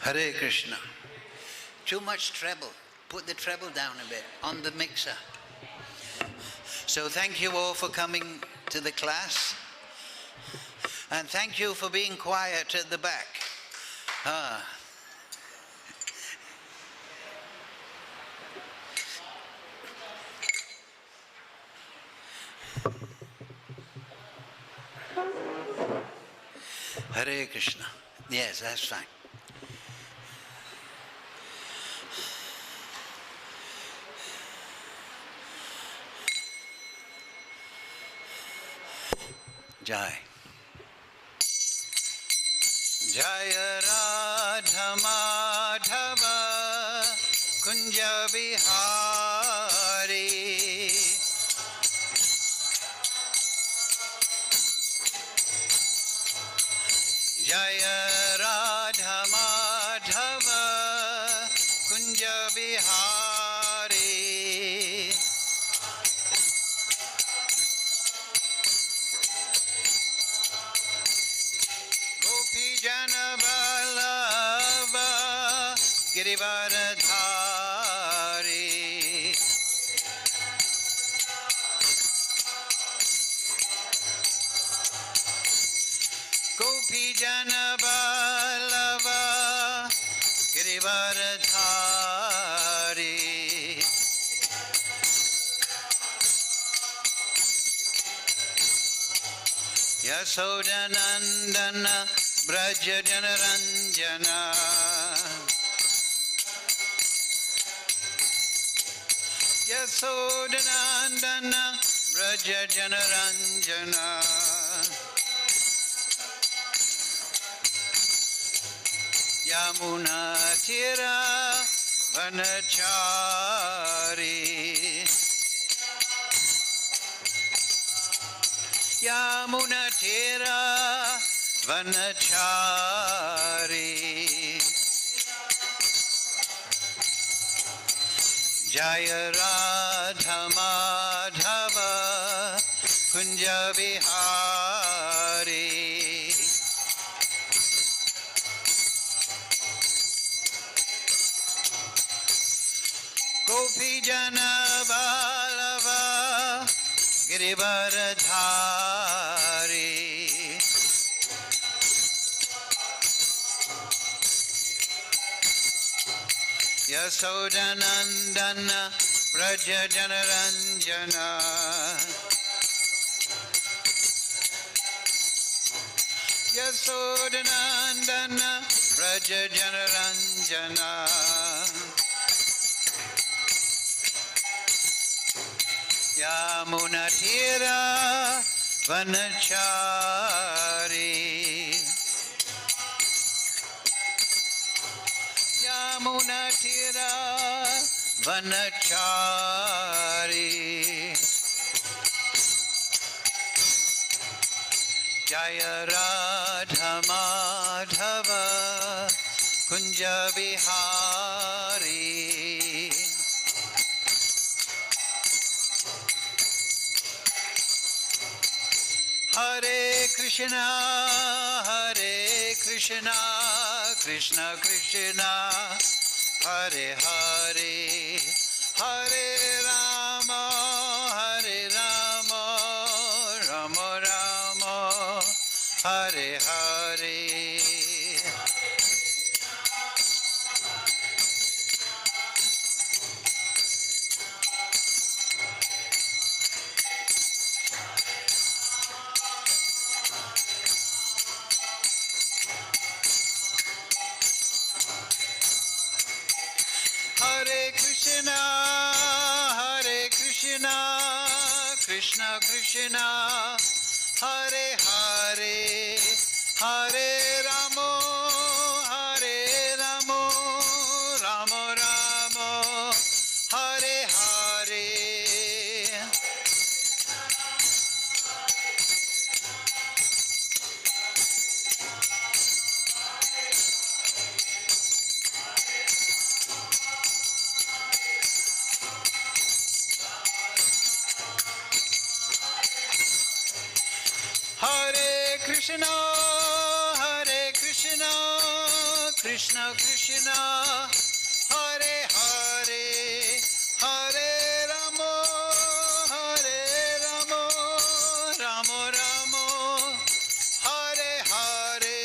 Hare Krishna. Too much treble. Put the treble down a bit on the mixer. So thank you all for coming to the class. And thank you for being quiet at the back. Hare Krishna. Yes, that's fine. Jai. Jaya Radha Madhava Kunja Bihari. Jaya Radha Madhava Kunja Bihari. Jana Vallabha Girivaradhari. Gopi Jana Vallabha Girivaradhari. Yasodanandana Braja Janaranjana. Yasodanandana Braja Janaranjana. Yamuna Tira Vanachari. Yamuna Tira Vanachari. Jaya Radha Madhava Kunja Bihari. Gopi Jana Vallabha Girivaradhari. Yasodanandana Braja Janaranjana. Yasodanandana Braja Janaranjana. Yamuna Tira Vanachari. Yamuna Tira Vanachari. Jaya Radha Madhava Kunja Bihari. Hare Krishna, Hare Krishna, Krishna Krishna, Hare Hare, Hare Rama, Hare Rama, Rama Rama, Hare Hare. Hare Krishna, Hare Krishna, Krishna Krishna, Hare Hare, Hare Rama, Hare Rama, Rama Rama, Hare Hare. Krishna, Hare Krishna, Krishna Krishna, Hare Hare, Hare Rama, Hare Rama, Rama Rama, Hare Hare.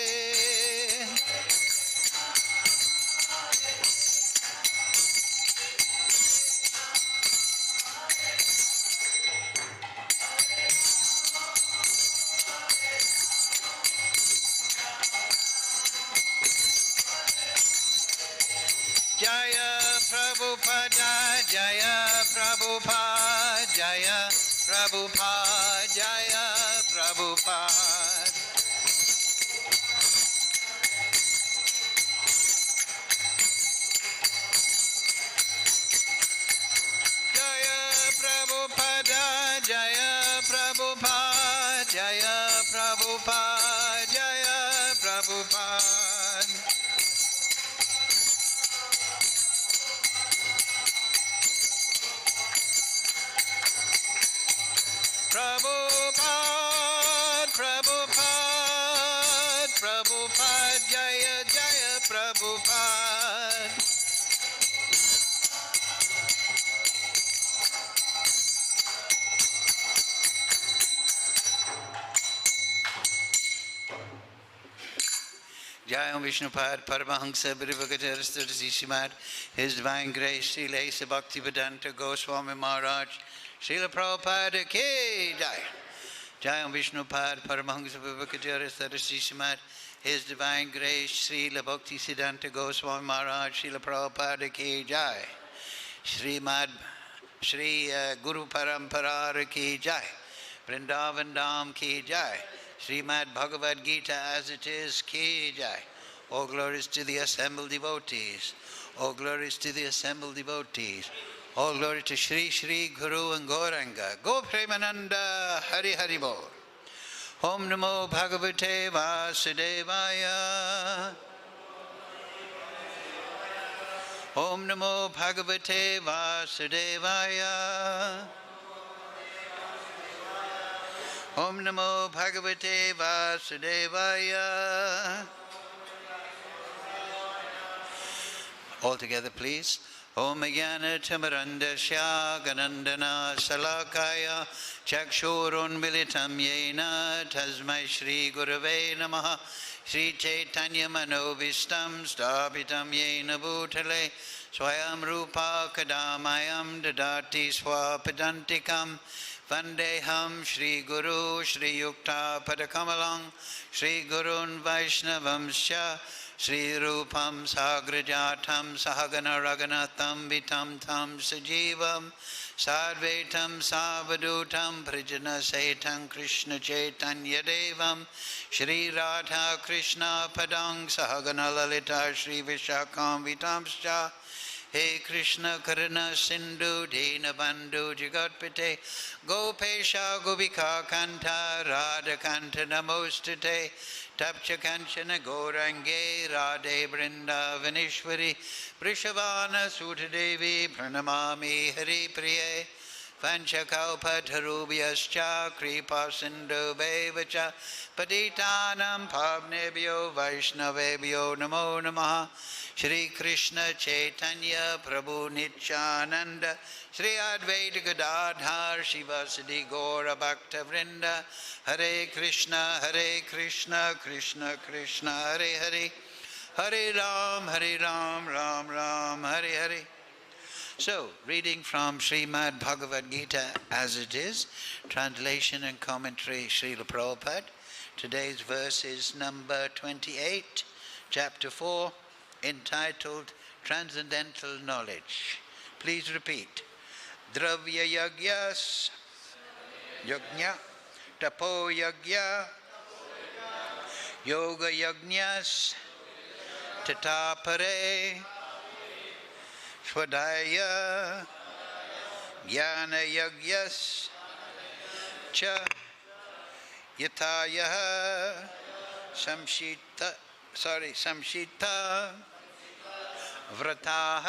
Jaya Prabhupada, Jaya Prabhupada, Jaya Prabhupada, Jaya Prabhupada. Jaya Prabhupada, Jaya Prabhupada, Jaya Prabhupada, Jaya Prabhupada. Prabhupada, Prabhupada, Prabhupada, Jaya Jaya Prabhupada. Jaya Vishnupad, Paramahamsa, Brivakajarasthurasi Simad, His Divine Grace, Srila Asa Bhaktivedanta Goswami Maharaj, Srila Prabhupada Ki Jai. Jaya Vishnupad, Paramahamsa, Brivakajarasthurasi Simad, His Divine Grace, Srila Bhaktisiddhanta Goswami Maharaj, Srila Prabhupada Ki Jai. Sri Guru Parampara Ki Jai. Vrindavan Dham Ki Jai. Srimad Bhagavad Gita as it is, Ki Jai. All glories to the assembled devotees. All glories to the assembled devotees. All glory to Shri Shri Guru and Gauranga. Go Premananda, Hari Hari Bol. Om Namo Bhagavate Vasudevaya. Om Namo Bhagavate Vasudevaya. Om Namo Bhagavate Vasudevaya. All together, please. Om Jnana Timirandasya Ganandana Salakaya Chakshurun Militam Yena Tasmai Shri Gurave Namaha Shri Chaitanya Manovistam Stapitam Yena Bhutale Swayam Rupa Kadamayam Dadati Swapadantikam Vandeham Shri Guru Shri Yukta Padakamalang Shri Gurun Vaishnavamsya Shri Rupam Sagrajatam Sahagana Raganatam Vitam Tam Sajivam Sadvetam Savadutam Prijana Setam Krishna Chaitanya Devam Shri Radha Krishna Padang Sahagana Lalita Shri Vishakam Vitamscha He Krishna Karuna Sindhu Dina Bandhu Jagatpate Gopesha Gopika Kanta Radha Kanta Namostate Tapcha Kanchana Gaurange Radhe Vrindavaneshwari Prishavana Sutadevi Pranamami Hari Priye Vanchakalpatarubhyascha Kripa Sindhu Bevacha Patitanam Pavnebhyo Vaishnavebhyo Namo Namaha Shri Krishna Chaitanya Prabhu Nityananda Shri Advaita Gadadhar Shivasadi Gaura Bhakta Vrinda Hare Krishna Krishna Krishna Hare Hare Hare Ram Ram Ram Hare Hare. So, reading from Srimad Bhagavad Gita as it is, translation and commentary Srila Prabhupada. Today's verse is number 28, chapter 4, entitled Transcendental Knowledge. Please repeat. Dravya-yajñās, yajñā, tapo-yajñā, yoga-yajñās, tathāpare, svādhyāya-jñāna-yajñās, cha yatayaḥ, saṁśita-vratāḥ,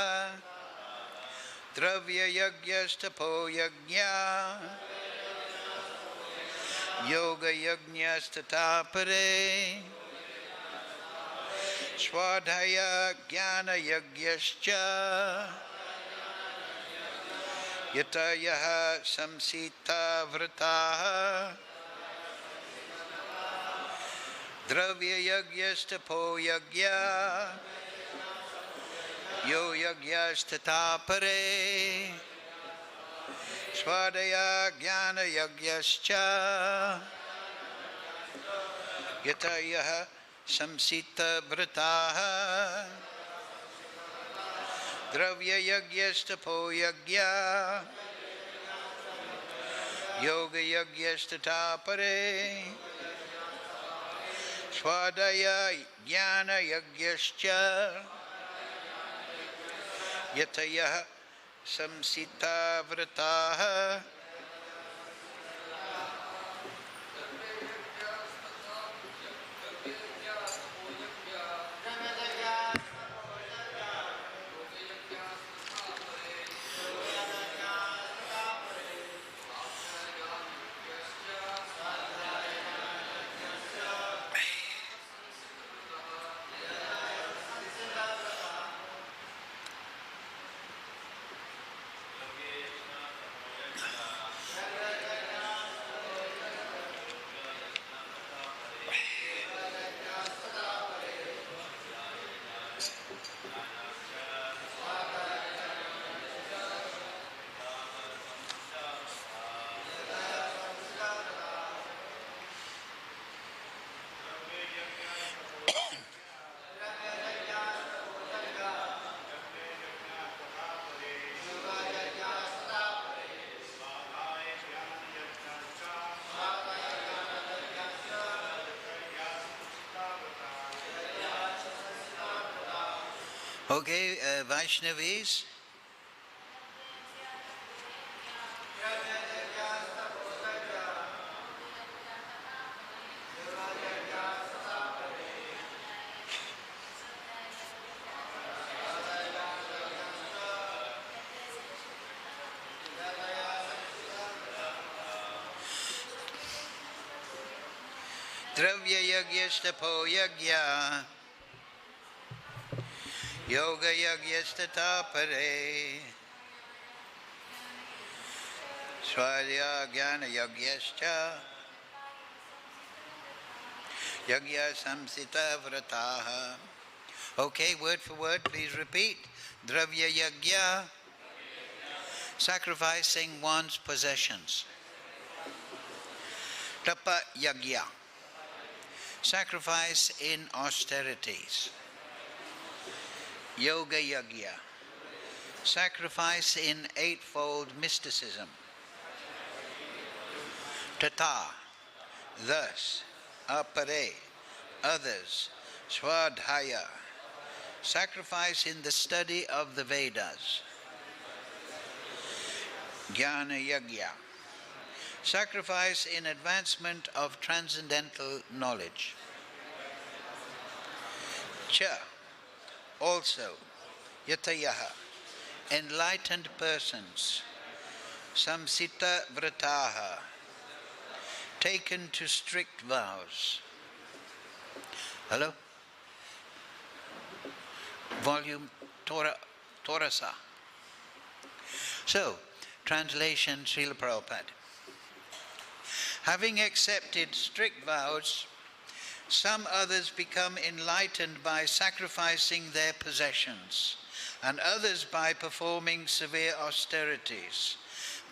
dravya-yajñās, tapo-yajñā, yoga-yajñās, tathāpare, svādhyāya-jñāna-yajñāscha yatayaḥ saṁśita-vratāḥ dravya-yajñās tapo-yajñā yoga-yajñās tathāpare svādhyāya-jñāna-yajñāscha yatayaḥ saṁśita-vratāḥ dravya-yajñās tapo-yajñā yoga-yajñās tathāpare svādhyāya-jñāna-yajñāscha yatayaḥ saṁśita-vratāḥ. Okay, Vaishnavis. Dravya-yajñās tapo-yajñā yoga-yajñās tathāpare svādhyāya-jñāna-yajñāscha yajñā saṁśita-vratāḥ. Okay, word for word, please repeat. Dravya-yajñā, sacrificing one's possessions. Tapaḥ-yajñā, sacrifice in austerities. Yoga-yajñā, sacrifice in eightfold mysticism. Tathā, thus, apare, others. Svādhyāya, sacrifice in the study of the Vedas. Jñāna-yajñā, sacrifice in advancement of transcendental knowledge. Cha, also, yatayaḥ, enlightened persons. Saṁśita-vratāḥ, taken to strict vows. Hello? Volume Torasa. So, translation Srila Prabhupada. Having accepted strict vows, some others become enlightened by sacrificing their possessions, and others by performing severe austerities,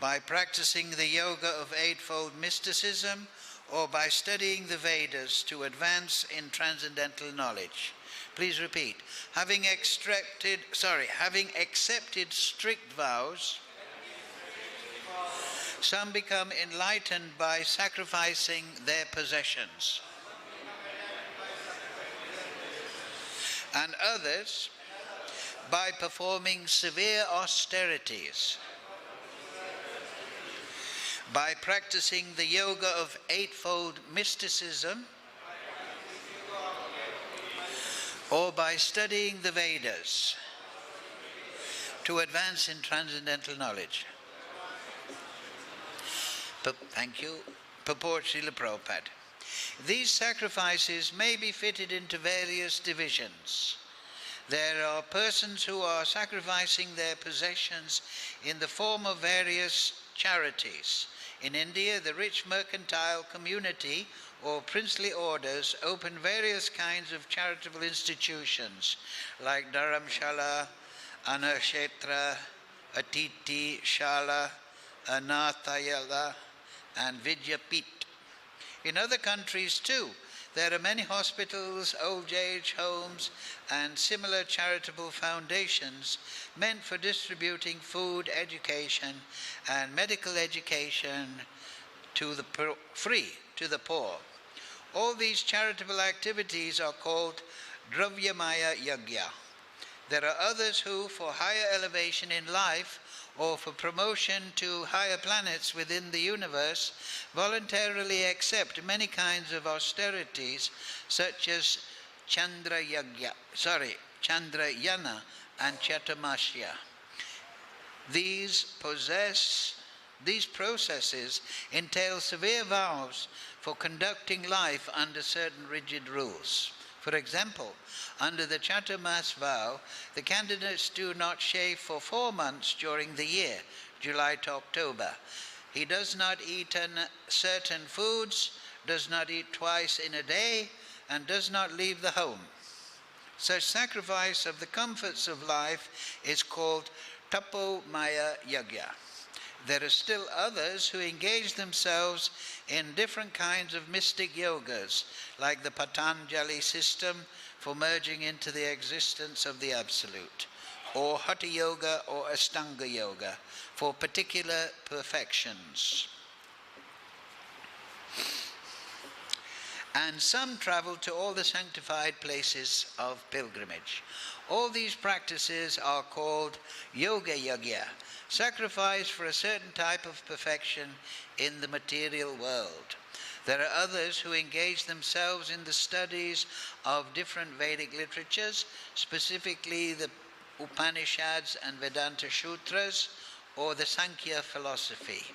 by practicing the yoga of eightfold mysticism, or by studying the Vedas to advance in transcendental knowledge. Please repeat. Having accepted strict vows, some become enlightened by sacrificing their possessions, and others by performing severe austerities, by practicing the yoga of eightfold mysticism, or by studying the Vedas to advance in transcendental knowledge. Thank you. Purport Srila Prabhupada. These sacrifices may be fitted into various divisions. There are persons who are sacrificing their possessions in the form of various charities. In India, the rich mercantile community or princely orders open various kinds of charitable institutions like Dharamshala, Anakshetra, Atiti, Shala, Anathayala, and Vidyapit. In other countries too, there are many hospitals, old age homes, and similar charitable foundations meant for distributing food, education, and medical education to the free to the poor. All these charitable activities are called dravya-yajñās. There are others who, for higher elevation in life or for promotion to higher planets within the universe, voluntarily accept many kinds of austerities such as Chandra-yajñā and Chatamasya. These processes entail severe vows for conducting life under certain rigid rules. For example, under the Chatumas vow, the candidates do not shave for 4 months during the year, July to October. He does not eat certain foods, does not eat twice in a day, and does not leave the home. Such sacrifice of the comforts of life is called tapo-yajñā. There are still others who engage themselves in different kinds of mystic yogas, like the Patanjali system for merging into the existence of the Absolute, or Hatha Yoga or Ashtanga Yoga for particular perfections. And some travel to all the sanctified places of pilgrimage. All these practices are called yoga-yajñā, sacrifice for a certain type of perfection in the material world. There are others who engage themselves in the studies of different Vedic literatures, specifically the Upanishads and Vedanta Sutras, or the Sankhya philosophy.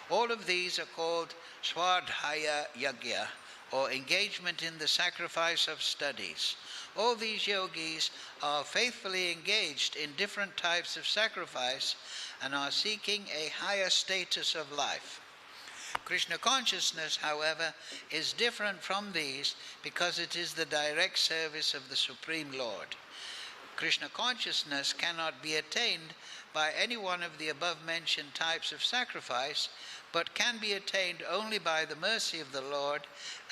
All of these are called svādhyāya-yajñā, or engagement in the sacrifice of studies. All these yogis are faithfully engaged in different types of sacrifice and are seeking a higher status of life. Krishna consciousness, however, is different from these because it is the direct service of the Supreme Lord. Krishna consciousness cannot be attained by any one of the above-mentioned types of sacrifice, but can be attained only by the mercy of the Lord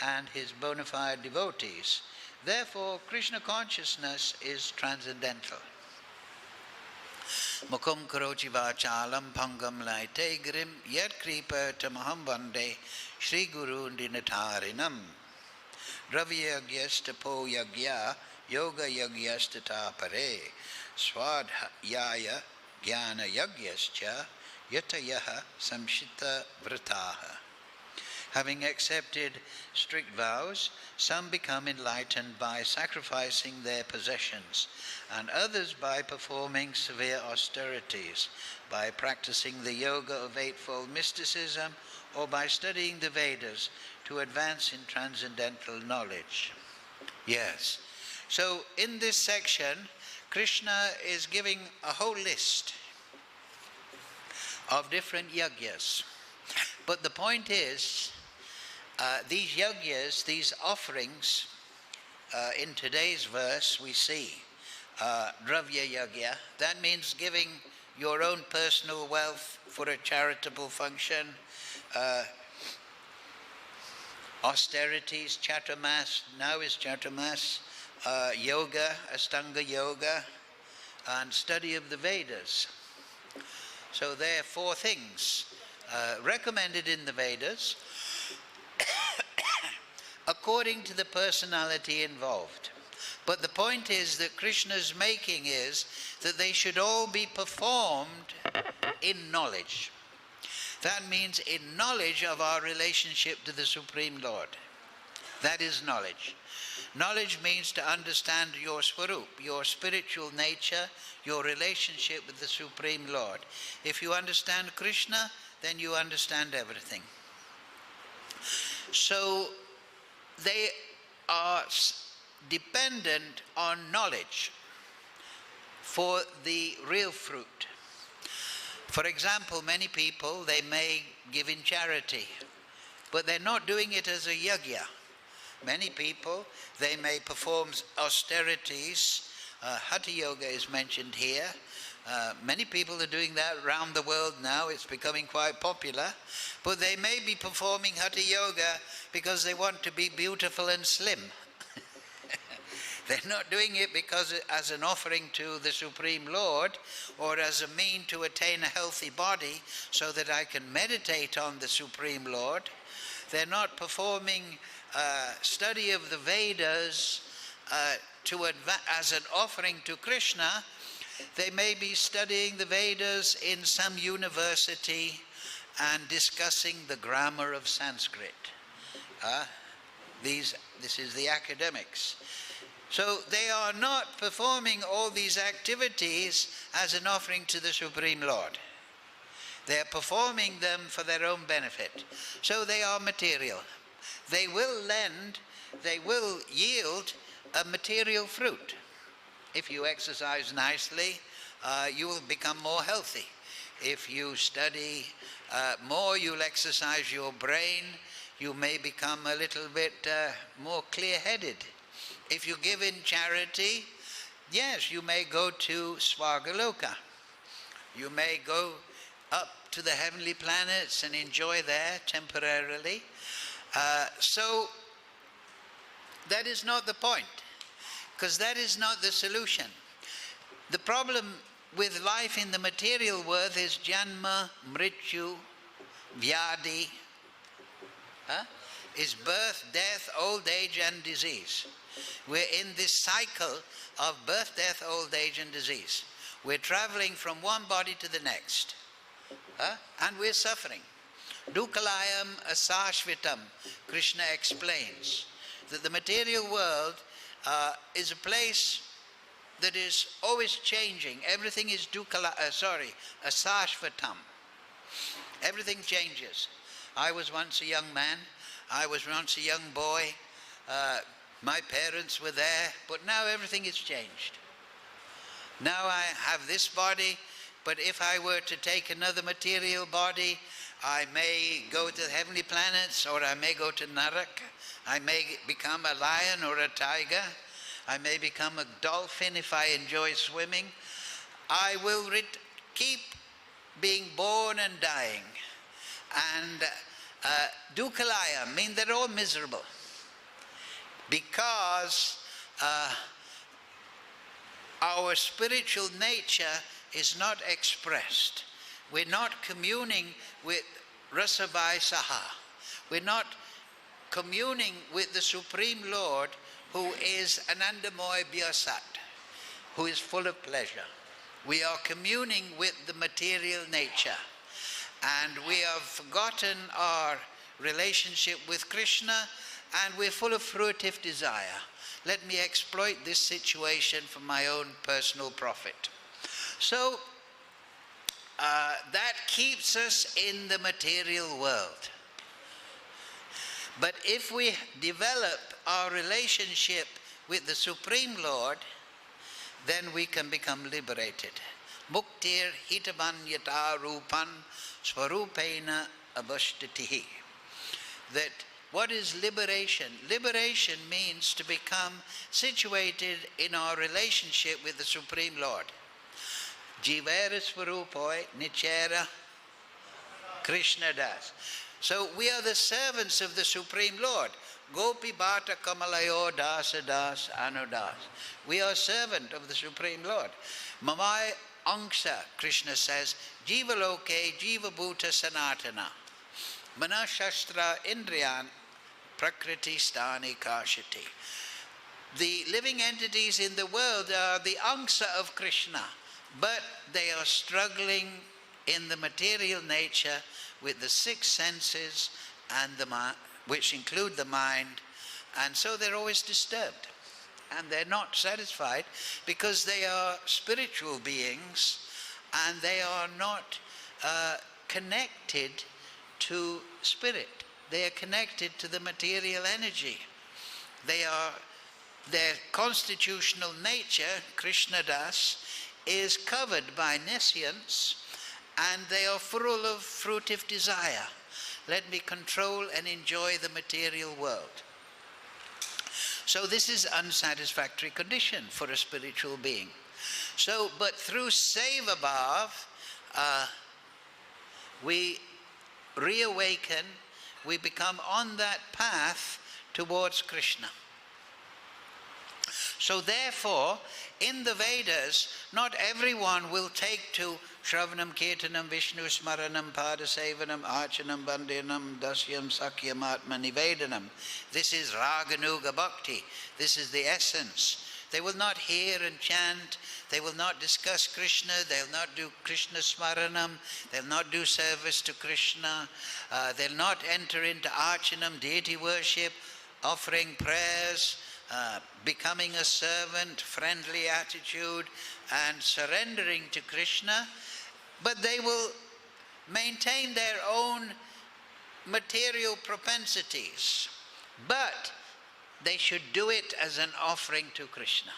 and his bona fide devotees. Therefore, Krishna consciousness is transcendental. Mukham karochi vachalam pangam laite grim yat kripa tamaham vande Shri Guru dinatarinam dravya-yajñās tapo-yajñā yoga-yajñās tathāpare svādhyāya-jñāna-yajñāś yatayaḥ saṁśita-vratāḥ. Having accepted strict vows, some become enlightened by sacrificing their possessions, and others by performing severe austerities, by practicing the yoga of eightfold mysticism, or by studying the Vedas to advance in transcendental knowledge. Yes. So in this section, Krishna is giving a whole list of different yajñas. But the point is, these yajñas, these offerings, in today's verse we see dravya-yajñā, that means giving your own personal wealth for a charitable function, austerities, chatumas, now is chatumas, yoga, ashtanga yoga, and study of the Vedas. So there are 4 things recommended in the Vedas according to the personality involved. But the point is that Krishna's making is that they should all be performed in knowledge. That means in knowledge of our relationship to the Supreme Lord. That is knowledge. Knowledge means to understand your swarup, your spiritual nature, your relationship with the Supreme Lord. If you understand Krishna, then you understand everything. So they are dependent on knowledge for the real fruit. For example, many people, they may give in charity, but they're not doing it as a yajñā. Many people, they may perform austerities. Hatha yoga is mentioned here. Many people are doing that around the world now. It's becoming quite popular. But they may be performing hatha yoga because they want to be beautiful and slim. They're not doing it because as an offering to the Supreme Lord or as a mean to attain a healthy body so that I can meditate on the Supreme Lord. They're not performing study of the Vedas as an offering to Krishna. They may be studying the Vedas in some university and discussing the grammar of Sanskrit. This is the academics. So they are not performing all these activities as an offering to the Supreme Lord. They are performing them for their own benefit. So they are material. They will yield a material fruit. If you exercise nicely, you will become more healthy. If you study more, you'll exercise your brain. You may become a little bit more clear-headed. If you give in charity, yes, you may go to Svargaloka. You may go up to the heavenly planets and enjoy there temporarily. So that is not the point, because that is not the solution. The problem with life in the material world is janma, mrityu, vyadi, is birth, death, old age and disease. We're in this cycle of birth, death, old age and disease. We're traveling from one body to the next. And we're suffering. Dukkhalayam asashvitam, Krishna explains that the material world is a place that is always changing. Everything is asashvatam. Everything changes. I was once a young man. I was once a young boy. My parents were there, but now everything has changed. Now I have this body, but if I were to take another material body, I may go to the heavenly planets, or I may go to Narak. I may become a lion or a tiger. I may become a dolphin if I enjoy swimming. I will keep being born and dying. And dukkhalaya mean they're all miserable. Because our spiritual nature is not expressed. We're not communing with Rasavai-saha. We're not communing with the Supreme Lord, who is Anandamoy Vyasat, who is full of pleasure. We are communing with the material nature. And we have forgotten our relationship with Krishna, and we're full of fruitive desire. Let me exploit this situation for my own personal profit. So that keeps us in the material world. But if we develop our relationship with the Supreme Lord, then we can become liberated. Muktir hitavan yata rupan svarupena abhashtatihi. That what is liberation? Liberation means to become situated in our relationship with the Supreme Lord. Jivera svarupoi nichera Krishna das. So we are the servants of the Supreme Lord. Gopi bhata kamalayo dasa das anudas. We are servant of the Supreme Lord. Mamai angsha, Krishna says, jiva loke jiva bhuta sanatana. Manashastra indriyan prakriti stani kashati. The living entities in the world are the angsha of Krishna, but they are struggling in the material nature with the six senses and the mind, which include the mind, and so they're always disturbed. And they're not satisfied because they are spiritual beings and they are not connected to spirit. They are connected to the material energy. their constitutional nature, Krishna Das, is covered by nescience, and they are full of fruitive desire. Let me control and enjoy the material world. So this is unsatisfactory condition for a spiritual being. So, but through seva bhav, we reawaken, we become on that path towards Krishna. So therefore, in the Vedas, not everyone will take to Shravanam, Kirtanam, Vishnu, Smaranam, Padasevanam, Archanam, Bandhanam, Dasyam, Sakyam, Atma, Nivedanam. This is Raganuga Bhakti. This is the essence. They will not hear and chant. They will not discuss Krishna. They'll not do Krishna Smaranam. They'll not do service to Krishna. They'll not enter into Archanam, deity worship, offering prayers, becoming a servant, friendly attitude, and surrendering to Krishna. But they will maintain their own material propensities. But they should do it as an offering to Krishna.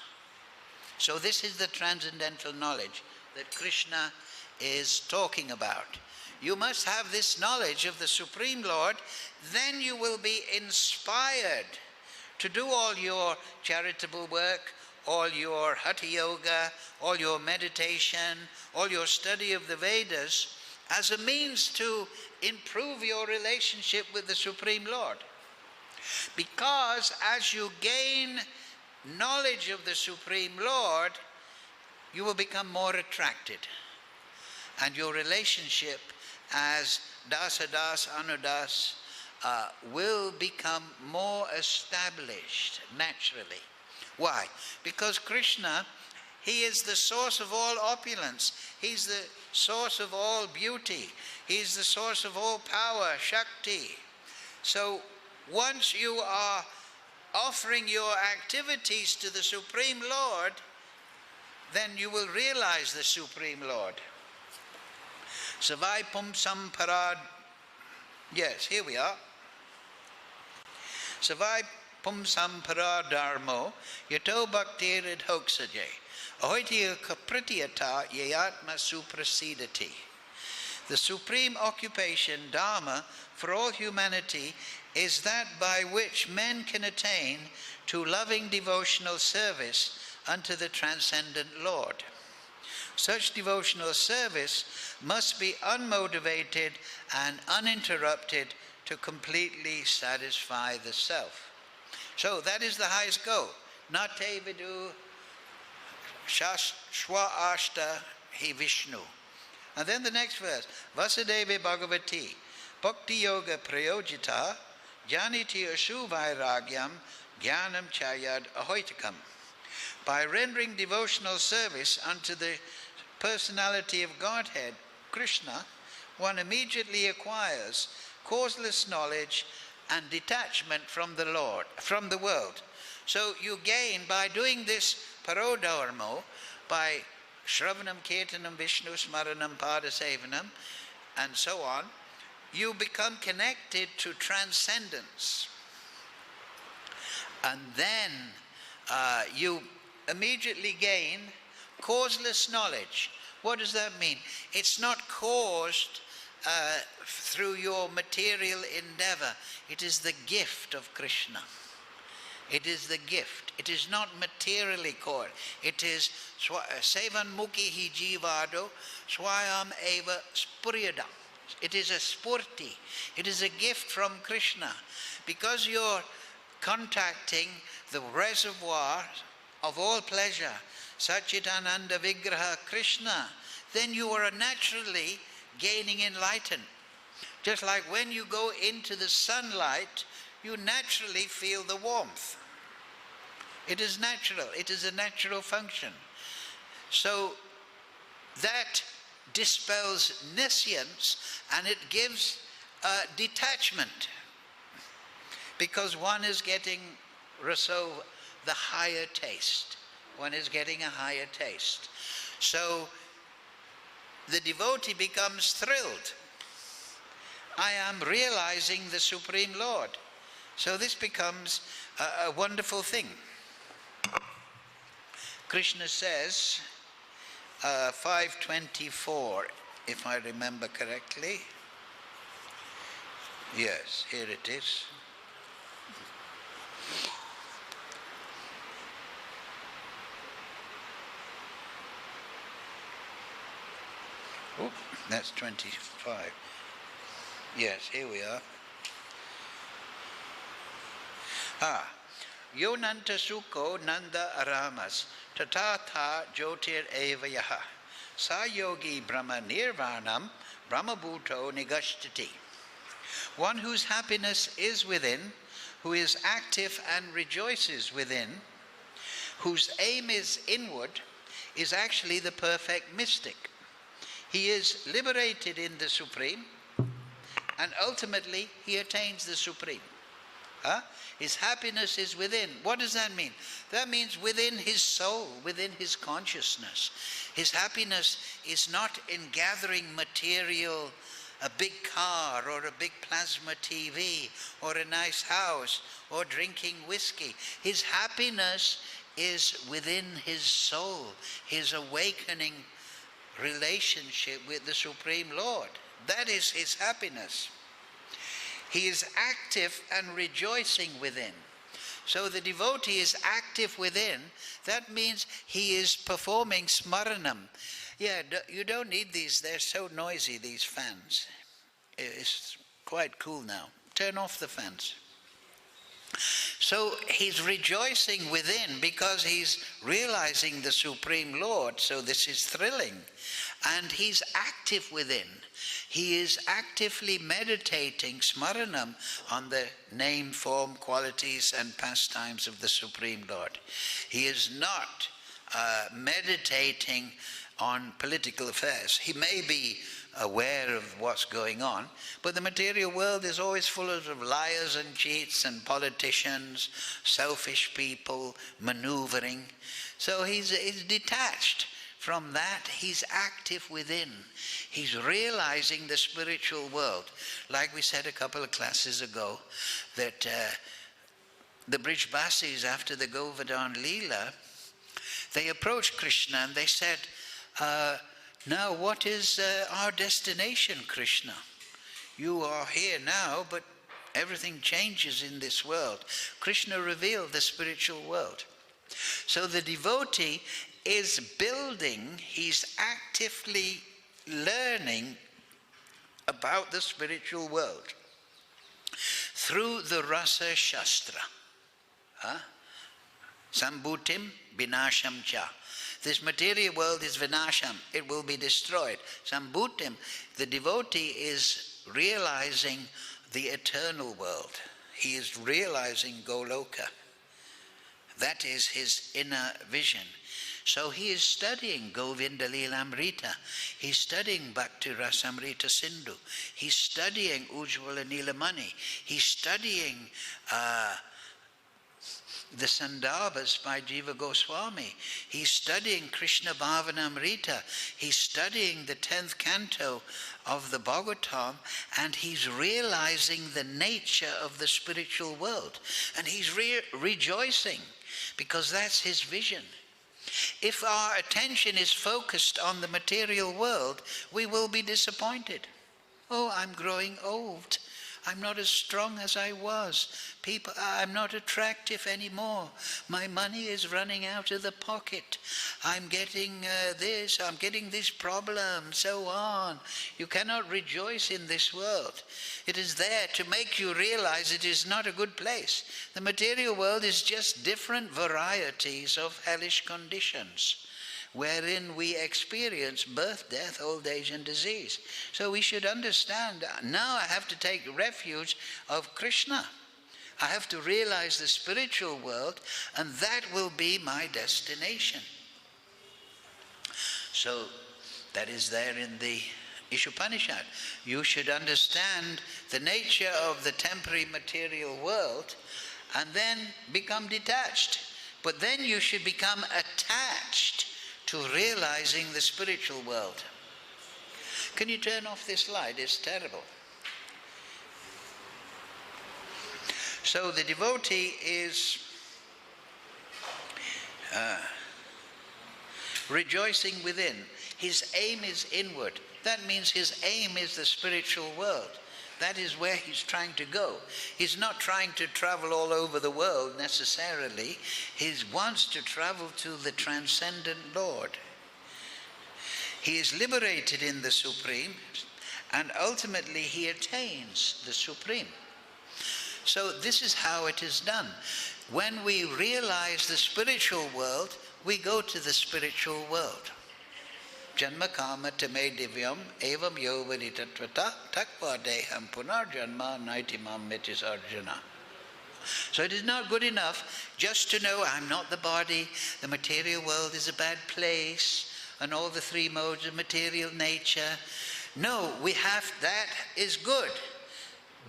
So this is the transcendental knowledge that Krishna is talking about. You must have this knowledge of the Supreme Lord, then you will be inspired to do all your charitable work, all your hatha yoga, all your meditation, all your study of the Vedas, as a means to improve your relationship with the Supreme Lord. Because as you gain knowledge of the Supreme Lord, you will become more attracted. And your relationship as Dasa-das, Anudas, will become more established naturally. Why? Because Krishna, he is the source of all opulence. He's the source of all beauty. He's the source of all power, Shakti. So once you are offering your activities to the Supreme Lord, then you will realize the Supreme Lord. Savai pum samparad. Yes, here we are. Savai pum sampara dharmo yato bhaktirid hoksaje ahoitya kapritiyata yayatma suprasidati. The supreme occupation, dharma, for all humanity is that by which men can attain to loving devotional service unto the transcendent Lord. Such devotional service must be unmotivated and uninterrupted to completely satisfy the self. So that is the highest goal. Nate vidu shwa ashta hi Vishnu. And then the next verse, Vasudeva Bhagavati, Bhakti Yoga Prayojita, Janiti Ashu Vairagyam, Jnanam Chayad Ahoitakam. By rendering devotional service unto the personality of Godhead, Krishna, one immediately acquires causeless knowledge and detachment from the Lord, from the world. So you gain, by doing this parodharmo, by Shravanam, Kirtanam, Vishnu, Smaranam, Padasevanam, and so on, you become connected to transcendence. And then you immediately gain causeless knowledge. What does that mean? It's not caused through your material endeavor. It is the gift of Krishna. It is the gift. It is not materially caused. It is sevan mukhi hi jivado swayam eva spuryada. It is a spurti. It is a gift from Krishna. Because you're contacting the reservoir of all pleasure, Satchitananda Vigraha Krishna, then you are naturally gaining enlightenment. Just like when you go into the sunlight, you naturally feel the warmth. It is natural. It is a natural function. So that dispels nescience and it gives detachment, because one is getting raso, the higher taste. One is getting a higher taste. So the devotee becomes thrilled. I am realizing the Supreme Lord. So this becomes a wonderful thing. Krishna says, 5:24, if I remember correctly. Yes, here it is. Oh, that's 25. Yes, here we are. Yonanta sukho nanda aramas tathā jyotir evayah sa yogi brahma nirvanam brahmabhuto nigashtati. One whose happiness is within, who is active and rejoices within, whose aim is inward, is actually the perfect mystic. He is liberated in the Supreme, and ultimately he attains the Supreme. His happiness is within. What does that mean? That means within his soul, within his consciousness. His happiness is not in gathering material, a big car or a big plasma TV or a nice house or drinking whiskey. His happiness is within his soul, his awakening relationship with the Supreme Lord. That is his happiness. He is active and rejoicing within. So the devotee is active within. That means he is performing smaranam. Yeah, you don't need these. They're so noisy, these fans. It's quite cool now. Turn off the fans. So he's rejoicing within because he's realizing the Supreme Lord. So this is thrilling. And he's active within. He is actively meditating smaranam on the name, form, qualities and pastimes of the Supreme Lord. He is not meditating on political affairs. He may be aware of what's going on, but the material world is always full of liars and cheats and politicians, selfish people, maneuvering. So he's detached from that. He's active within. He's realizing the spiritual world. Like we said a couple of classes ago, that the Brijbasis, after the Govardhan Leela, they approached Krishna and they said, now what is our destination, Krishna? You are here now, but everything changes in this world. Krishna revealed the spiritual world. So the devotee is building, he's actively learning about the spiritual world through the rasa shastra. Sambhutim vinasham cha. This material world is vinasham, it will be destroyed. Sambhutim, the devotee is realizing the eternal world. He is realizing Goloka. That is his inner vision. So he is studying Govinda Lilamrita. He's studying Bhakti Rasamrita Sindhu. He's studying Ujjvala Nilamani. He's studying the Sandarbhas by Jiva Goswami. He's studying Krishna Bhavanamrita. He's studying the 10th canto of the Bhagavatam, and he's realizing the nature of the spiritual world. And he's rejoicing, because that's his vision. If our attention is focused on the material world, we will be disappointed. Oh, I'm growing old. I'm not as strong as I was. I'm not attractive anymore. My money is running out of the pocket. I'm getting this, I'm getting this problem, so on. You cannot rejoice in this world. It is there to make you realize it is not a good place. The material world is just different varieties of hellish conditions, wherein we experience birth, death, old age and disease. So we should understand, now I have to take refuge of Krishna. I have to realize the spiritual world, and that will be my destination. So that is there in the Ishopanishad. You should understand the nature of the temporary material world and then become detached. But then you should become attached to realizing the spiritual world. Can you turn off this light? It's terrible. So the devotee is rejoicing within. His aim is inward. That means his aim is the spiritual world. That is where he's trying to go. He's not trying to travel all over the world necessarily. He wants to travel to the transcendent Lord. He is liberated in the Supreme, and ultimately he attains the Supreme. So this is how it is done. When we realize the spiritual world, we go to the spiritual world. Janma kama tame divyam evam yo viditatvata takva deham punar janma naitimam metis arjuna. So it is not good enough just to know I'm not the body, the material world is a bad place, and all the three modes of material nature. No, that is good.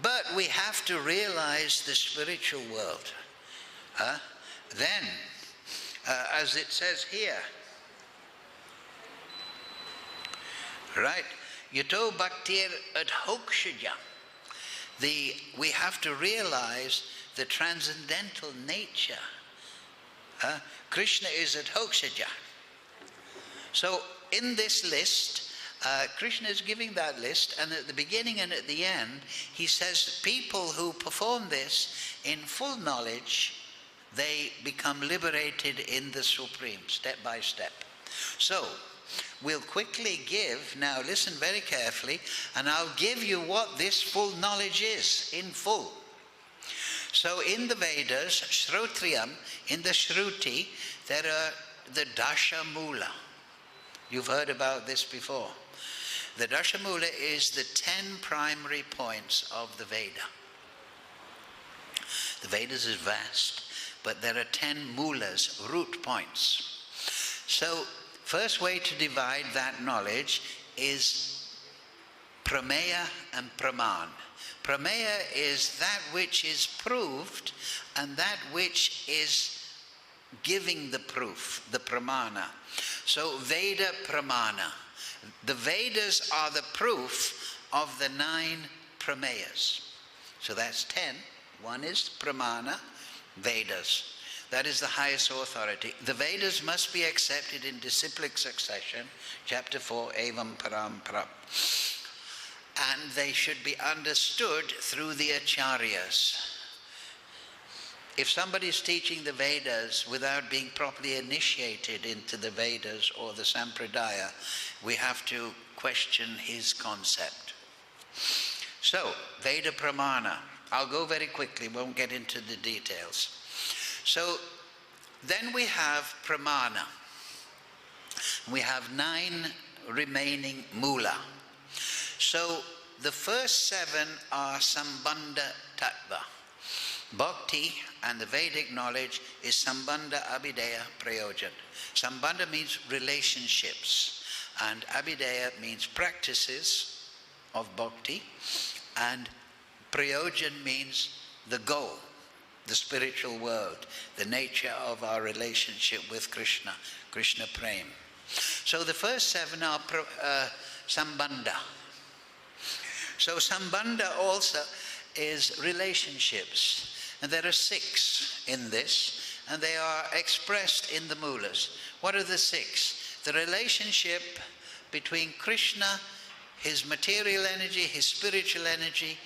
But we have to realize the spiritual world. Then, as it says here, right, yato bhaktir adhokshaya. We have to realize the transcendental nature. Krishna is adhokshaya. So in this list, Krishna is giving that list, and at the beginning and at the end, he says people who perform this in full knowledge, they become liberated in the Supreme, step by step. So, we'll quickly give, now listen very carefully, and I'll give you what this full knowledge is, in full. So in the Vedas, Shrotriyam, in the Shruti, there are the Dasha Mula. You've heard about this before. The Dashamula is the 10 primary points of the Veda. The Vedas is vast, but there are 10 mulas, root points. So, first way to divide that knowledge is prameya and praman. Prameya is that which is proved, and that which is giving the proof, the pramana. So, Veda pramana. The Vedas are the proof of the 9 prameyas. So that's 10. One is pramana, Vedas. That is the highest authority. The Vedas must be accepted in disciplic succession. Chapter 4, evam param param. And they should be understood through the acharyas. If somebody is teaching the Vedas without being properly initiated into the Vedas or the Sampradaya, we have to question his concept. So, Veda Pramana. I'll go very quickly, won't get into the details. So, then we have Pramana. We have 9 remaining Mula. So, the first 7 are Sambandha Tattva. Bhakti and the Vedic knowledge is Sambandha Abhideya Prayojan. Sambandha means relationships, and Abhideya means practices of Bhakti, and Prayojan means the goal, the spiritual world, the nature of our relationship with Krishna, Krishna Prem. So the first 7 are Sambandha. So Sambandha also is relationships. And there are 6 in this, and they are expressed in the mulas. What are the 6? The relationship between Krishna, his material energy, his spiritual energy,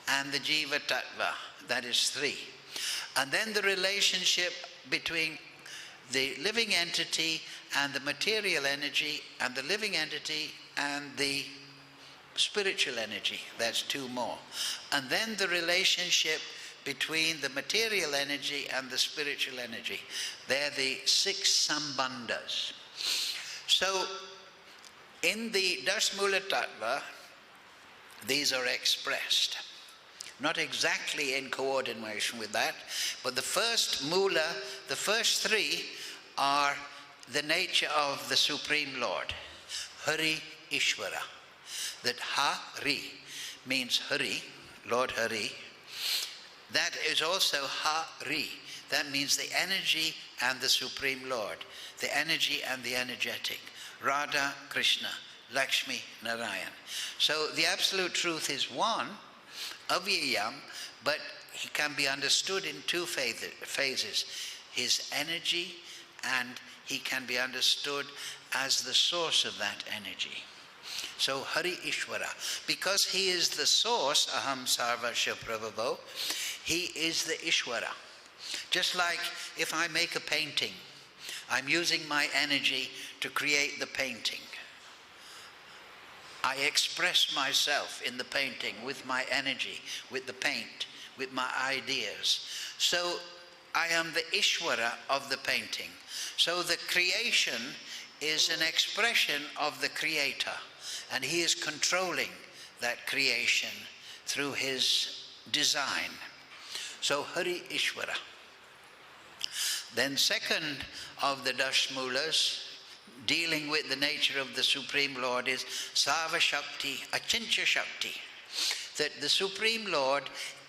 and the Jiva Tattva. That is 3. And then the relationship between the living entity and the material energy, and the living entity and the spiritual energy. That's 2 more. And then the relationship between the material energy and the spiritual energy. They're the 6 sambandhas. So, in the Dasmula Tattva, these are expressed. Not exactly in coordination with that, but the first mula, the first 3 are the nature of the Supreme Lord. Hari Ishvara. That Hari means Hari, Lord Hari. That is also Hari. That means the energy and the Supreme Lord. The energy and the energetic. Radha, Krishna, Lakshmi, Narayan. So the absolute truth is one, avyayam, but he can be understood in two phases. His energy, and he can be understood as the source of that energy. So Hari Ishvara, because he is the source, Aham Sarvasya Prabhavo, he is the Ishvara. Just like if I make a painting, I'm using my energy to create the painting. I express myself in the painting with my energy, with the paint, with my ideas. So I am the Ishvara of the painting. So the creation is an expression of the Creator, and he is controlling that creation through his design. So Hari Ishvara. Then second of the Dashmulas, dealing with the nature of the Supreme Lord, is Sarva Shakti, Achincha Shakti. That the Supreme Lord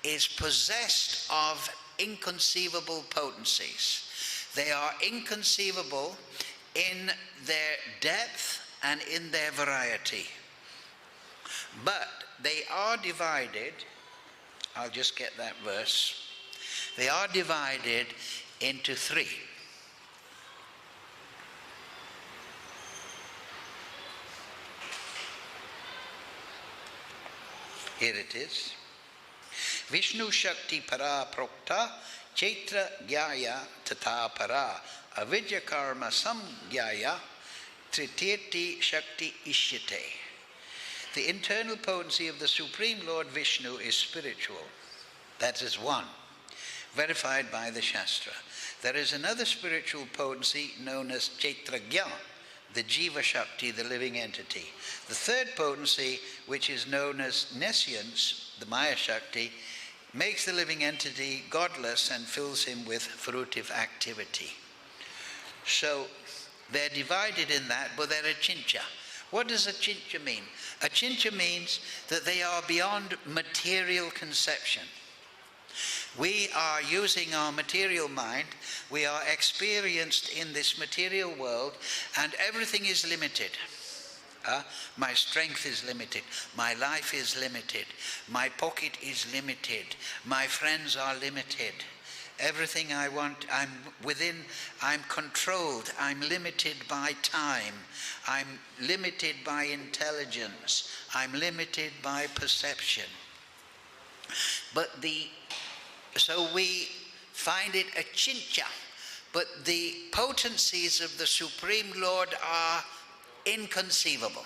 is possessed of inconceivable potencies. They are inconceivable in their depth and in their variety. But they are divided, I'll just get that verse, they are divided into three. Here it is. Vishnu Shakti Para Prokta Chaitra Gyaya Tathāpara Avidya Karma Samgyaya Triteti Shakti Ishyate. The internal potency of the Supreme Lord Vishnu is spiritual. That is one, verified by the Shastra. There is another spiritual potency known as Chaitra Gyana, the Jiva Shakti, the living entity. The third potency, which is known as Nescience, the Maya Shakti, makes the living entity godless and fills him with fruitive activity. So they're divided in that, but they're Achincha. What does Achincha mean? Achincha means that they are beyond material conception. We are using our material mind, we are experienced in this material world, and everything is limited. My strength is limited, my life is limited, my pocket is limited, my friends are limited. Everything I want, I'm controlled, I'm limited by time, I'm limited by intelligence, I'm limited by perception. So we find it Achincha, but the potencies of the Supreme Lord are inconceivable,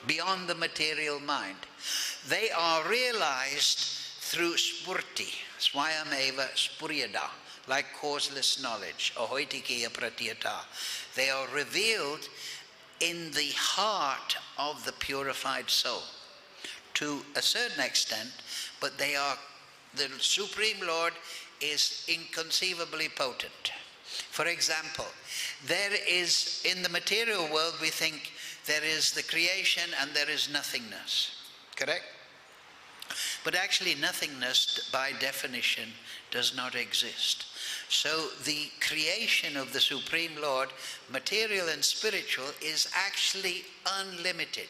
beyond the material mind. They are realized through spurti, swayameva spuryada, like causeless knowledge, ahoitikiya pratyata. They are revealed in the heart of the purified soul to a certain extent, but the Supreme Lord is inconceivably potent. For example, there is, in the material world, we think there is the creation and there is nothingness, correct? But actually nothingness, by definition, does not exist. So the creation of the Supreme Lord, material and spiritual, is actually unlimited.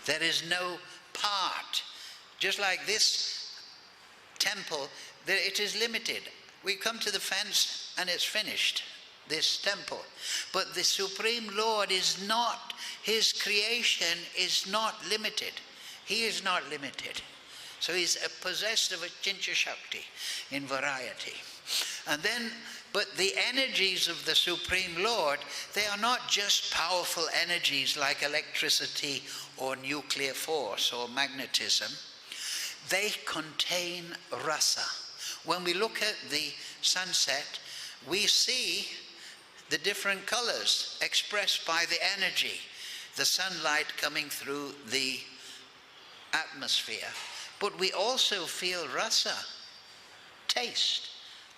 There is no part. Just like this temple, it is limited. We come to the fence and it's finished, this temple. But the Supreme Lord is not, his creation is not limited. He is not limited. So he's possessed of a Achincha Shakti in variety. And then, but the energies of the Supreme Lord, they are not just powerful energies like electricity or nuclear force or magnetism. They contain rasa. When we look at the sunset, we see the different colors expressed by the energy, the sunlight coming through the atmosphere. But we also feel rasa, taste.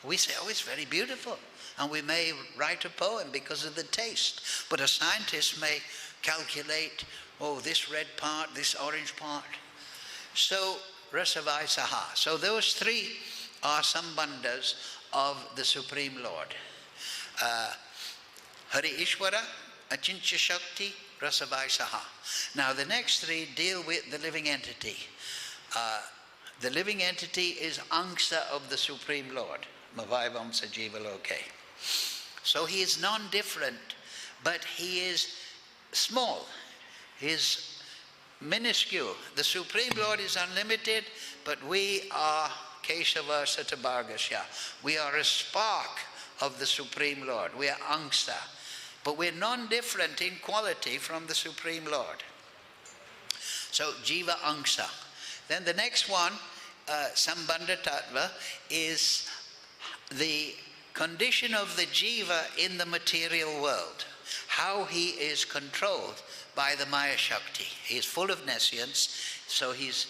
We say, oh, it's very beautiful. And we may write a poem because of the taste. But a scientist may calculate, oh, this red part, this orange part. So, rasavaisaha. So those three are sambandhas of the Supreme Lord. Hari Ishvara, Achincha Shakti, rasavaisaha. Now the next three deal with the living entity. The living entity is angsa of the Supreme Lord. Mavaivam sajiva loke. So he is non-different, but he is small. He is minuscule. The Supreme Lord is unlimited, but we are Keshava Satabhargasya. We are a spark of the Supreme Lord. We are angsa. But we're non-different in quality from the Supreme Lord. So jiva angsa. Then the next one, sambandha tattva, is the condition of the jiva in the material world. How he is controlled by the Maya Shakti. He is full of nescience, so he's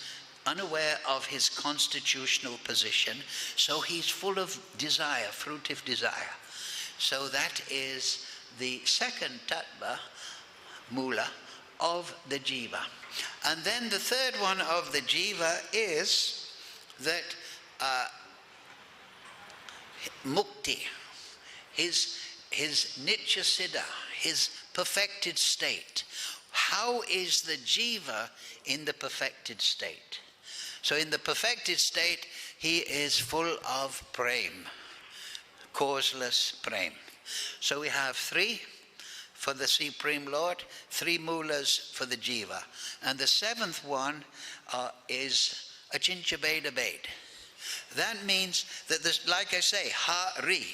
unaware of his constitutional position, so he's full of desire, fruitive desire. So that is the second tattva, mula, of the jiva. And then the third one of the jiva is that mukti, his nitya siddha, his perfected state. How is the jiva in the perfected state? So in the perfected state, he is full of prem, causeless prem. So we have 3 for the Supreme Lord, 3 mulas for the jiva. And the 7th one is achincha beda bed. That means that, this, like I say, ha-ri.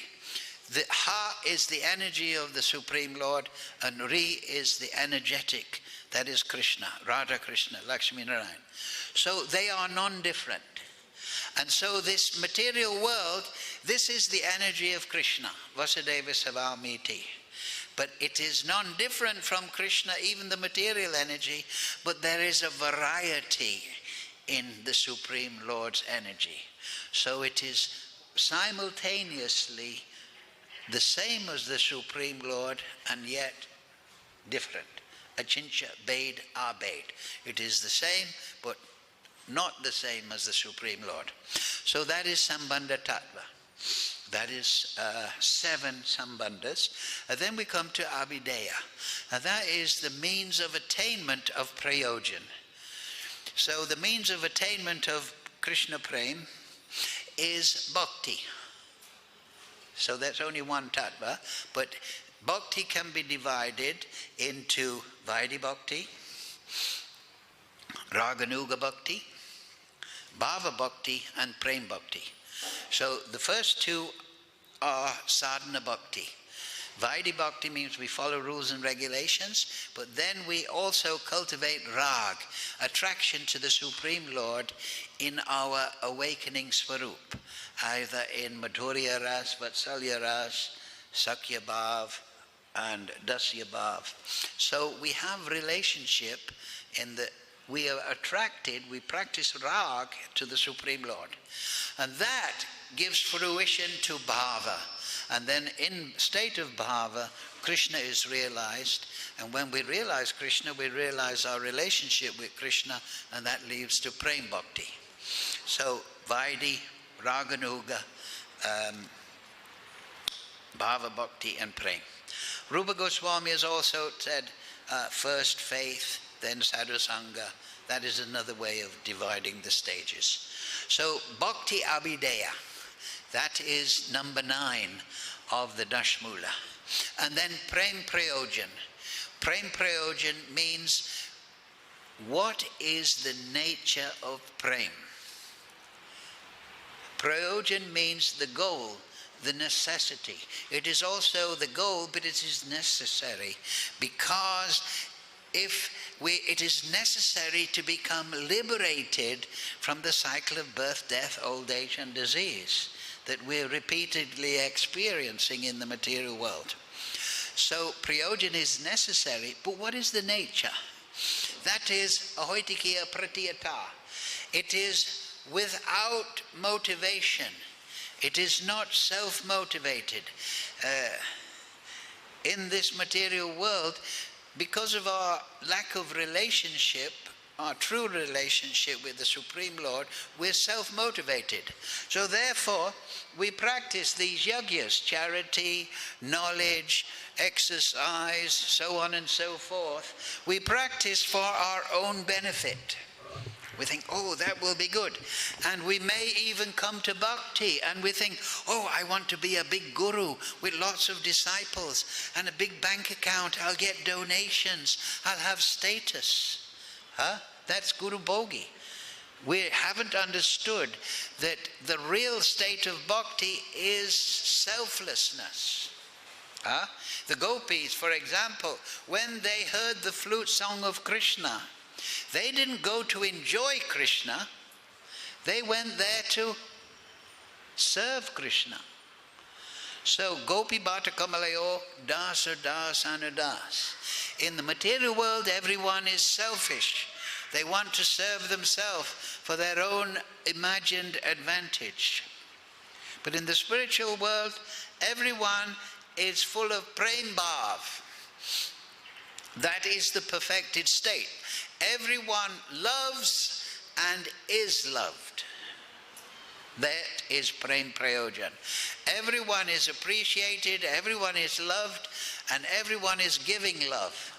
The ha is the energy of the Supreme Lord, and ri is the energetic, that is Krishna, Radha Krishna, Lakshmi Narayan. So they are non-different. And so this material world, this is the energy of Krishna, Vasudeva Savamiti. But it is non-different from Krishna, even the material energy, but there is a variety in the Supreme Lord's energy. So it is simultaneously the same as the Supreme Lord and yet different. Achincha bed abed. It is the same but not the same as the Supreme Lord. So that is sambandha tattva. That is 7 sambandhas. And then we come to abhideya. And that is the means of attainment of prayojan. So the means of attainment of Krishna prem is bhakti. So that's only one tattva, but bhakti can be divided into Vaidhi bhakti, Raganuga bhakti, Bhava bhakti, and Prem bhakti. So the first 2 are sadhana bhakti. Vaidhi bhakti means we follow rules and regulations, but then we also cultivate rag, attraction to the Supreme Lord in our awakening svarup, either in Madhurya Ras, Vatsalya Ras, Sakya Bhav, and Dasya Bhav. So we have relationship in the, we are attracted, we practice rag to the Supreme Lord. And that gives fruition to bhava. And then in state of bhava, Krishna is realized. And when we realize Krishna, we realize our relationship with Krishna, and that leads to prem bhakti. So Vaidhi, Raganuga, Bhava bhakti, and prem. Rupa Goswami has also said first faith, then sadhusanga. That is another way of dividing the stages. So bhakti abhideya, that is number 9 of the Dashmula. And then prem prayojan. Prem prayojan means what is the nature of prem? Prayojan means the goal, the necessity. It is also the goal, but it is necessary, because it is necessary to become liberated from the cycle of birth, death, old age, and disease that we're repeatedly experiencing in the material world. So prayojan is necessary, but what is the nature? That is ahoitikiya pratiyata. It is without motivation. It is not self-motivated. In this material world, because of our lack of relationship, our true relationship with the Supreme Lord, we're self-motivated. So therefore, we practice these yajñās, charity, knowledge, exercise, so on and so forth. We practice for our own benefit. We think, oh, that will be good. And we may even come to bhakti and we think, oh, I want to be a big guru with lots of disciples and a big bank account. I'll get donations. I'll have status. That's guru bhogi. We haven't understood that the real state of bhakti is selflessness. The gopis, for example, when they heard the flute song of Krishna, they didn't go to enjoy Krishna, they went there to serve Krishna. So, gopi bhata kamalayo dasa das anudas. In the material world, everyone is selfish. They want to serve themselves for their own imagined advantage. But in the spiritual world, everyone is full of prem bhav. That is the perfected state. Everyone loves and is loved. That is prem prayojan. Everyone is appreciated, everyone is loved, and everyone is giving love.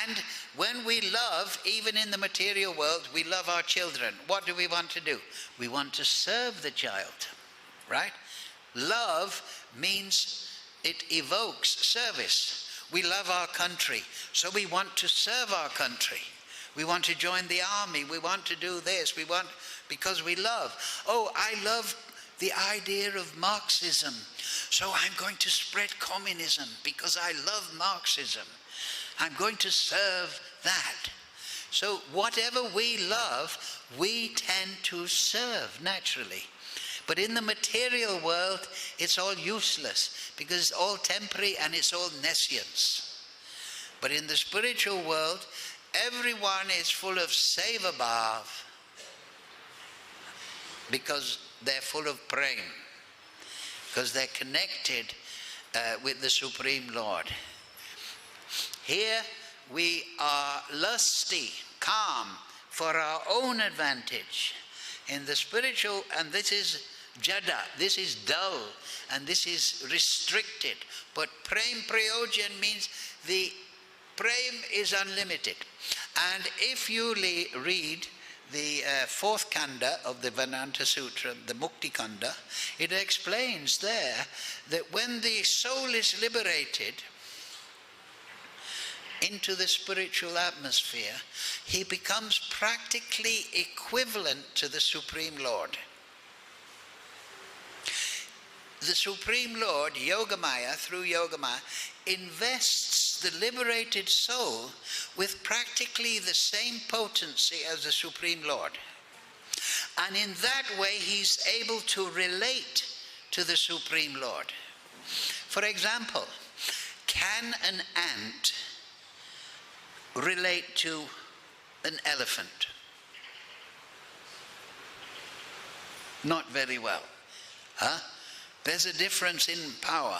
And when we love, even in the material world, we love our children. What do we want to do? We want to serve the child, right? Love means it evokes service. We love our country, so we want to serve our country. We want to join the army, we want to do this, because we love. Oh, I love the idea of Marxism, so I'm going to spread communism because I love Marxism. I'm going to serve that. So whatever we love, we tend to serve naturally. But in the material world, it's all useless because it's all temporary and it's all nescience. But in the spiritual world, everyone is full of seva bhav because they're full of prem, because they're connected with the Supreme Lord. Here we are lusty, calm for our own advantage. In the spiritual, and this is jada, this is dull, and this is restricted. But prem prayojan means the prem is unlimited. And if you read the fourth kanda of the Vedanta Sutra, the Mukti Kanda, it explains there that when the soul is liberated into the spiritual atmosphere, he becomes practically equivalent to the Supreme Lord. The Supreme Lord, Yogamaya, through Yogamaya, invests the liberated soul with practically the same potency as the Supreme Lord. And in that way, he's able to relate to the Supreme Lord. For example, can an ant relate to an elephant? Not very well. There's a difference in power.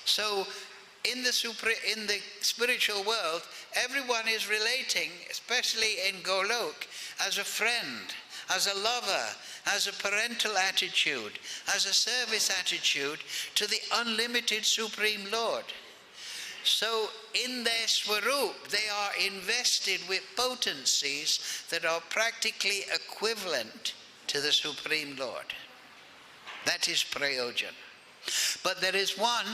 So in the spiritual world, everyone is relating, especially in Golok, as a friend, as a lover, as a parental attitude, as a service attitude to the unlimited Supreme Lord. So in their swarup, they are invested with potencies that are practically equivalent to the Supreme Lord. That is prayojan. But there is one,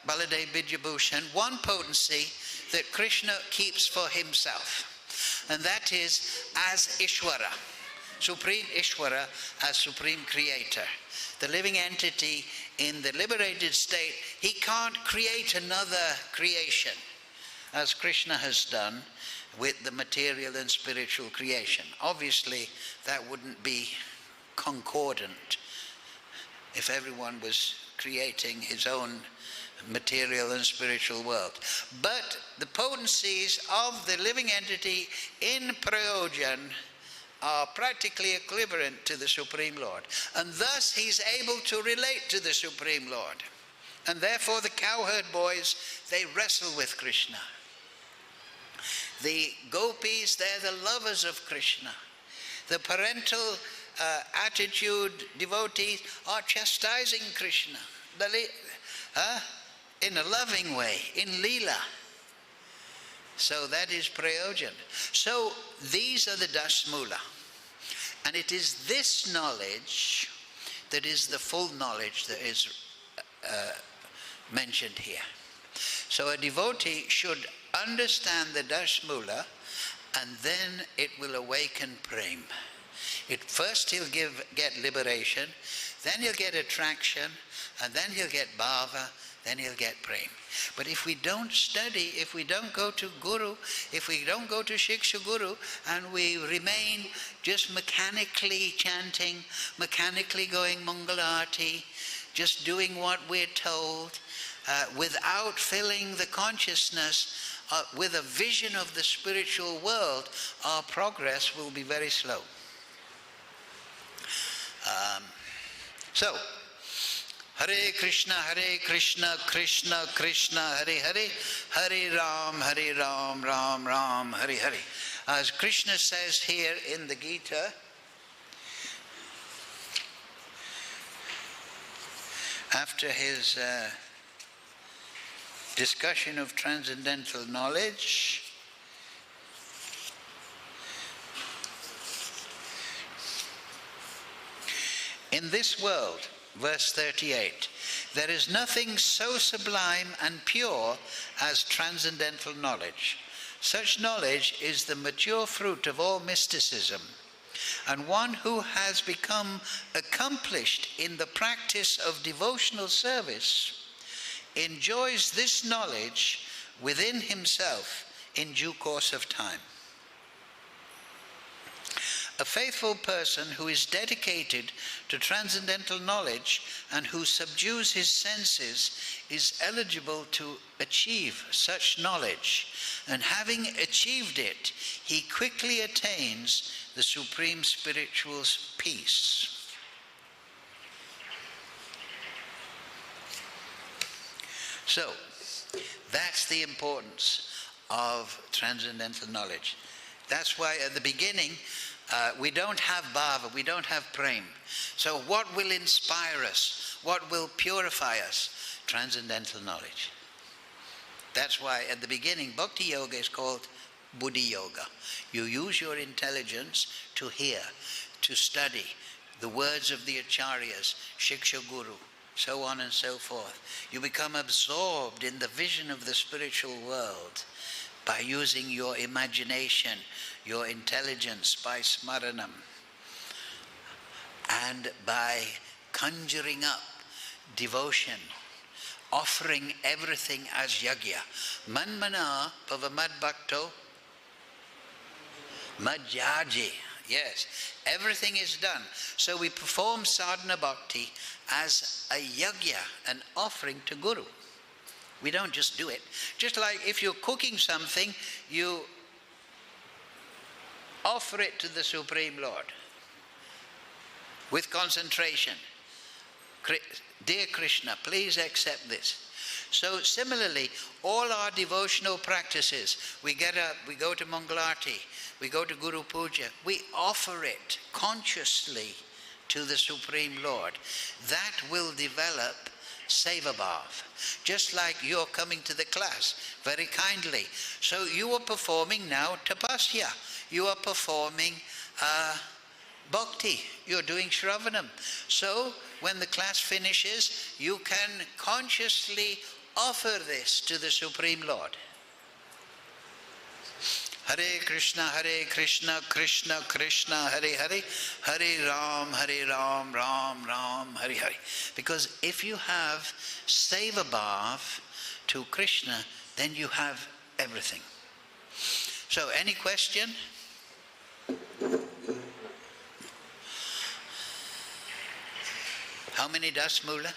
Baladev Vidyabhushan, one potency that Krishna keeps for himself. And that is as Ishvara, Supreme Ishvara, as Supreme Creator. The living entity in the liberated state, he can't create another creation, as Krishna has done with the material and spiritual creation. Obviously, that wouldn't be concordant if everyone was creating his own material and spiritual world. But the potencies of the living entity in prayojan are practically equivalent to the Supreme Lord. And thus he's able to relate to the Supreme Lord. And therefore the cowherd boys, they wrestle with Krishna. The gopis, they're the lovers of Krishna. The parental attitude devotees are chastising Krishna in a loving way, in Leela. So that is prayojan. So these are the dasmula. And it is this knowledge that is the full knowledge that is mentioned here. So a devotee should understand the dasmula, and then it will awaken prema. First he'll get liberation, then he'll get attraction, and then he'll get bhava, then he'll get prema. But if we don't study, if we don't go to guru, if we don't go to Shiksha Guru, and we remain just mechanically chanting, mechanically going Mangalarti, just doing what we're told, without filling the consciousness with a vision of the spiritual world, our progress will be very slow. So, Hare Krishna, Krishna Krishna, Hare Hare, Hare Ram, Ram Ram, Hare Hare. As Krishna says here in the Gita, after his discussion of transcendental knowledge, in this world, verse 38, there is nothing so sublime and pure as transcendental knowledge. Such knowledge is the mature fruit of all mysticism, and one who has become accomplished in the practice of devotional service enjoys this knowledge within himself in due course of time. A faithful person who is dedicated to transcendental knowledge and who subdues his senses is eligible to achieve such knowledge, and having achieved it, he quickly attains the supreme spiritual peace. So, that's the importance of transcendental knowledge. That's why at the beginning, we don't have bhava, we don't have prema. So what will inspire us? What will purify us? Transcendental knowledge. That's why at the beginning, bhakti yoga is called buddhi yoga. You use your intelligence to hear, to study the words of the acharyas, shiksha guru, so on and so forth. You become absorbed in the vision of the spiritual world by using your imagination, your intelligence, by smaranam, and by conjuring up devotion, offering everything as yajñā. Manmana pavamad bhakto madhyaji. Yes, everything is done. So we perform sadhana bhakti as a yajñā, an offering to Guru. We don't just do it. Just like if you're cooking something, you offer it to the Supreme Lord with concentration. Dear Krishna, please accept this. So similarly, all our devotional practices, we get up, we go to Mangalarti, we go to Guru Puja, we offer it consciously to the Supreme Lord. That will develop seva-bhav. Just like you're coming to the class very kindly. So you are performing now tapasya. You are performing bhakti. You're doing shravanam. So when the class finishes, you can consciously offer this to the Supreme Lord. Hare Krishna, Krishna Krishna, Hare Hare, Hare Ram, Ram Ram, Hare Hare. Because if you have seva-bhav to Krishna, then you have everything. So, any question? How many dasmula?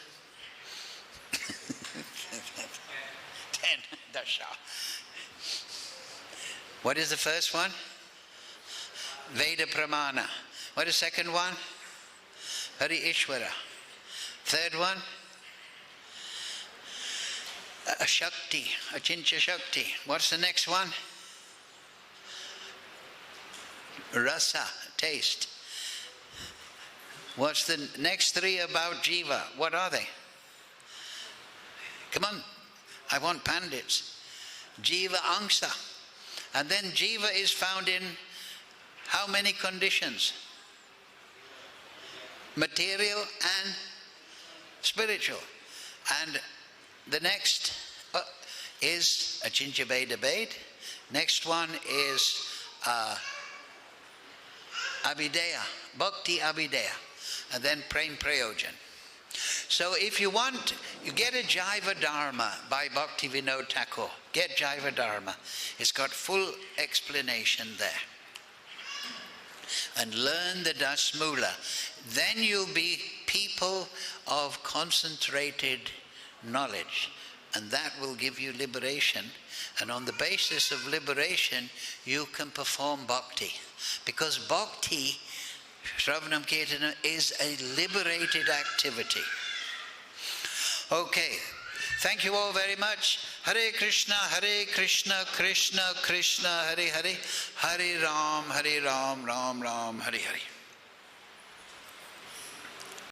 10 dasha. What is the first one? Veda pramana. What is the second one? Hari Ishvara. Third one? A Shakti, Achincha Shakti. What's the next one? Rasa, taste. What's the next three about Jiva? What are they? Come on, I want pandits. Jiva Angsa. And then jiva is found in how many conditions? Material and spiritual. And the next is achincha beda bed. Next one is abhideya, bhakti abhideya, and then prem prayojan. So if you want, you get a Jaiva Dharma by Bhakti Vinod Thakur. Get Jaiva Dharma. It's got full explanation there. And learn the Dasmula. Then you'll be people of concentrated knowledge. And that will give you liberation. And on the basis of liberation, you can perform bhakti. Because bhakti, Shravanam Kirtanam, is a liberated activity. Okay, thank you all very much. Hare Krishna, Krishna Krishna, Hare Hare, Hare Ram, Ram Ram, Hare Hare.